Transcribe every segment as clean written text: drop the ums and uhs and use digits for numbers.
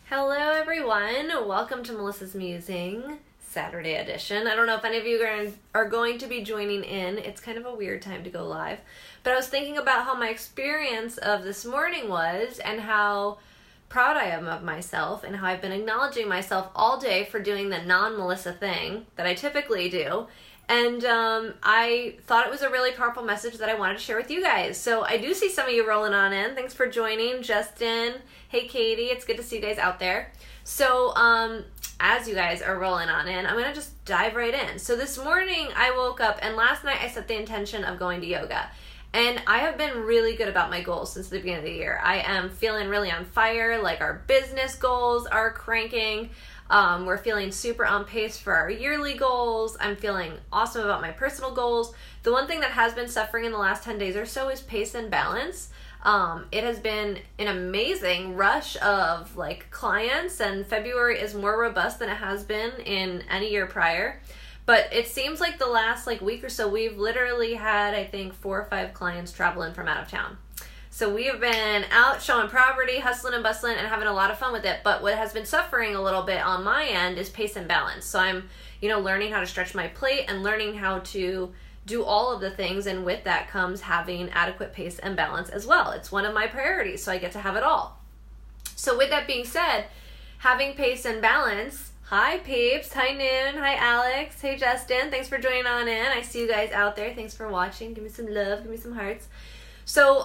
Hello everyone, welcome to Melissa's Musing Saturday edition. I don't know if any of you are going to be joining in. It's kind of a weird time to go live, but I was thinking about how my experience of this morning was and how proud I am of myself and how I've been acknowledging myself all day for doing the non-Melissa thing that I typically do. And I thought it was a really powerful message that I wanted to share with you guys. So I do see some of you rolling on in. Thanks for joining. Justin, hey Katie, it's good to see you guys out there. So as you guys are rolling on in, I'm going to just dive right in. So this morning I woke up and last night I set the intention of going to yoga. And I have been really good about my goals since the beginning of the year. I am feeling really on fire, like our business goals are cranking. We're feeling super on pace for our yearly goals. I'm feeling awesome about my personal goals. The one thing that has been suffering in the last 10 days or so is pace and balance. It has been an amazing rush of clients, and February is more robust than it has been in any year prior. But it seems like the last week or so, we've literally had, I think, 4 or 5 clients travel in from out of town. So we have been out showing property, hustling and bustling, and having a lot of fun with it. But what has been suffering a little bit on my end is pace and balance. So I'm, learning how to stretch my plate and learning how to do all of the things. And with that comes having adequate pace and balance as well. It's one of my priorities, so I get to have it all. So with that being said, having pace and balance. Hi peeps, hi Noon, hi Alex, hey Justin. Thanks for joining on in. I see you guys out there. Thanks for watching. Give me some love, give me some hearts. So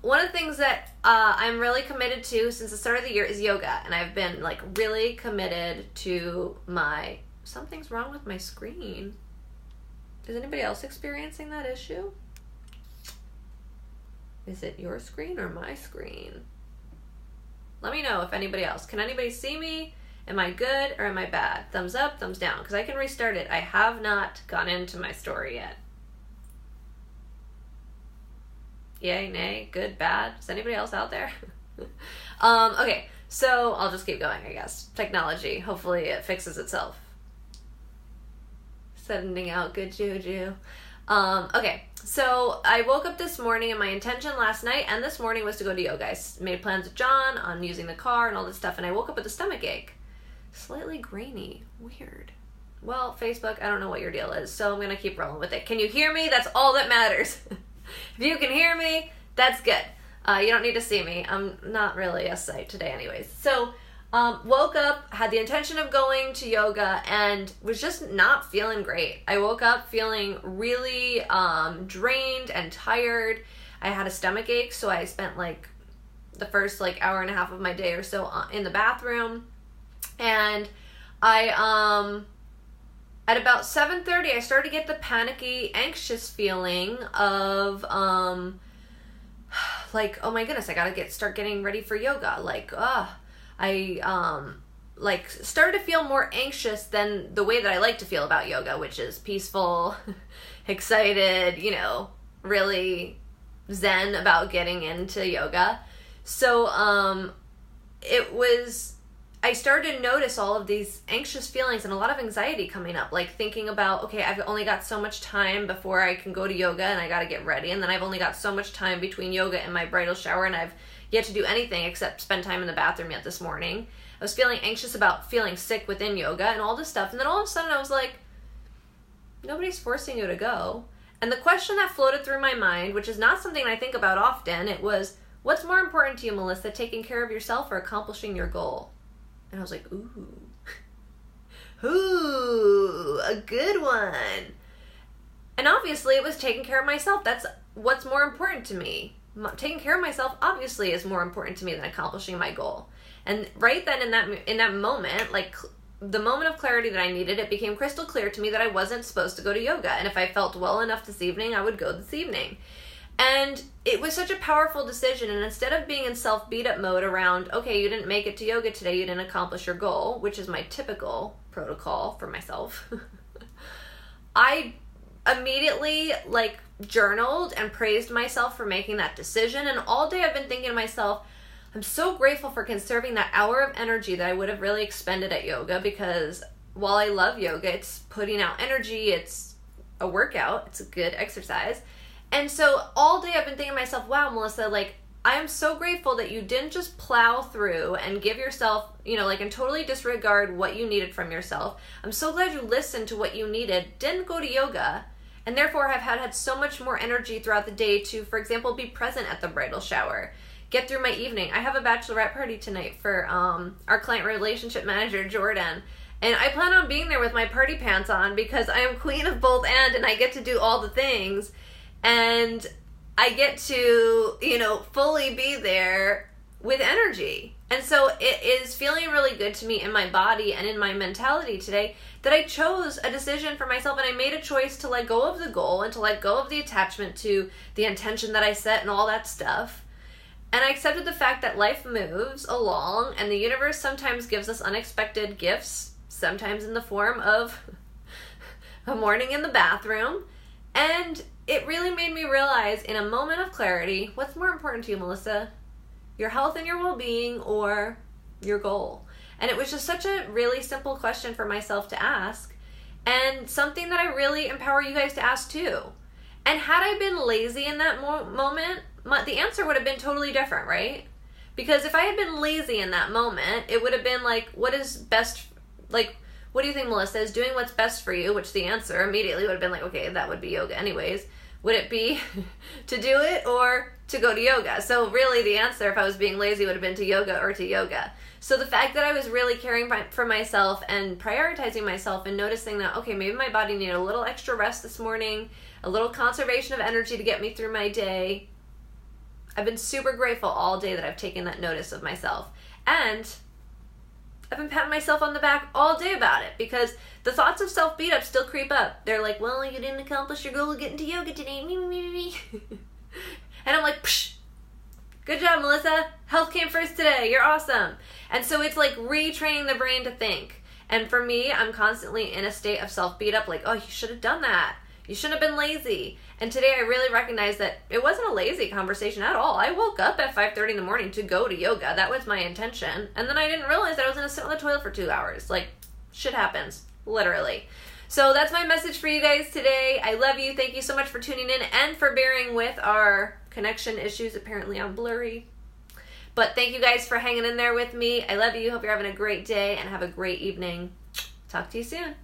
one of the things that I'm really committed to since the start of the year is yoga. And I've been really committed to something's wrong with my screen. Is anybody else experiencing that issue? Is it your screen or my screen? Let me know if anybody else. Can anybody see me? Am I good or am I bad? Thumbs up, thumbs down, because I can restart it. I have not gone into my story yet. Yay, nay, good, bad. Is anybody else out there? Okay, so I'll just keep going, I guess. Technology, hopefully it fixes itself. Sending out good juju. Okay, so I woke up this morning and my intention last night and this morning was to go to yoga. I made plans with John on using the car and all this stuff, and I woke up with a stomach ache. Slightly grainy. Weird. Well, Facebook, I don't know what your deal is, so I'm going to keep rolling with it. Can you hear me? That's all that matters. If you can hear me, that's good. You don't need to see me. I'm not really a sight today anyways. So woke up, had the intention of going to yoga, and was just not feeling great. I woke up feeling really drained and tired. I had a stomach ache, so I spent the first hour and a half of my day or so in the bathroom. And I at about 7:30 I started to get the panicky, anxious feeling of oh my goodness, I gotta start getting ready for yoga. I started to feel more anxious than the way that I like to feel about yoga, which is peaceful, excited, really zen about getting into yoga. So I started to notice all of these anxious feelings and a lot of anxiety coming up, thinking about, okay, I've only got so much time before I can go to yoga and I got to get ready. And then I've only got so much time between yoga and my bridal shower, and I've yet to do anything except spend time in the bathroom yet this morning. I was feeling anxious about feeling sick within yoga and all this stuff. And then all of a sudden I was like, nobody's forcing you to go. And the question that floated through my mind, which is not something I think about often, it was, what's more important to you, Melissa, taking care of yourself or accomplishing your goal? And I was like, ooh, a good one. And obviously it was taking care of myself. That's what's more important to me. Taking care of myself obviously is more important to me than accomplishing my goal. And right then in that moment, the moment of clarity that I needed, it became crystal clear to me that I wasn't supposed to go to yoga. And if I felt well enough this evening, I would go this evening. And it was such a powerful decision. And instead of being in self-beat-up mode around, okay, you didn't make it to yoga today, you didn't accomplish your goal, which is my typical protocol for myself, I immediately journaled and praised myself for making that decision. And all day I've been thinking to myself, I'm so grateful for conserving that hour of energy that I would have really expended at yoga, because while I love yoga, it's putting out energy, it's a workout, it's a good exercise. And so all day I've been thinking to myself, wow, Melissa, I am so grateful that you didn't just plow through and give yourself, and totally disregard what you needed from yourself. I'm so glad you listened to what you needed, didn't go to yoga, and therefore have had so much more energy throughout the day to, for example, be present at the bridal shower, get through my evening. I have a bachelorette party tonight for our client relationship manager, Jordan, and I plan on being there with my party pants on because I am queen of both and I get to do all the things, and I get to, fully be there with energy. And so it is feeling really good to me in my body and in my mentality today that I chose a decision for myself, and I made a choice to let go of the goal and to let go of the attachment to the intention that I set and all that stuff. And I accepted the fact that life moves along and the universe sometimes gives us unexpected gifts, sometimes in the form of a morning in the bathroom. And it really made me realize in a moment of clarity, what's more important to you, Melissa? Your health and your well-being or your goal? And it was just such a really simple question for myself to ask, and something that I really empower you guys to ask too. And had I been lazy in that moment, the answer would have been totally different, right? Because if I had been lazy in that moment, it would have been like, what is best, like, what do you think, Melissa, is doing what's best for you? Which the answer immediately would have been like, okay, that would be yoga anyways. Would it be to do it or to go to yoga? So really the answer, if I was being lazy, would have been to yoga or to yoga. So the fact that I was really caring for myself and prioritizing myself and noticing that, okay, maybe my body needed a little extra rest this morning, a little conservation of energy to get me through my day. I've been super grateful all day that I've taken that notice of myself. And I've been patting myself on the back all day about it because the thoughts of self-beat-up still creep up. They're like, well, you didn't accomplish your goal of getting to yoga today. And I'm like, psh, good job, Melissa. Health came first today. You're awesome. And so it's like retraining the brain to think. And for me, I'm constantly in a state of self-beat-up, like, oh, you should have done that. You shouldn't have been lazy. And today I really recognized that it wasn't a lazy conversation at all. I woke up at 5:30 in the morning to go to yoga. That was my intention. And then I didn't realize that I was going to sit on the toilet for 2 hours. Like, shit happens, literally. So that's my message for you guys today. I love you. Thank you so much for tuning in and for bearing with our connection issues. Apparently I'm blurry. But thank you guys for hanging in there with me. I love you. Hope you're having a great day and have a great evening. Talk to you soon.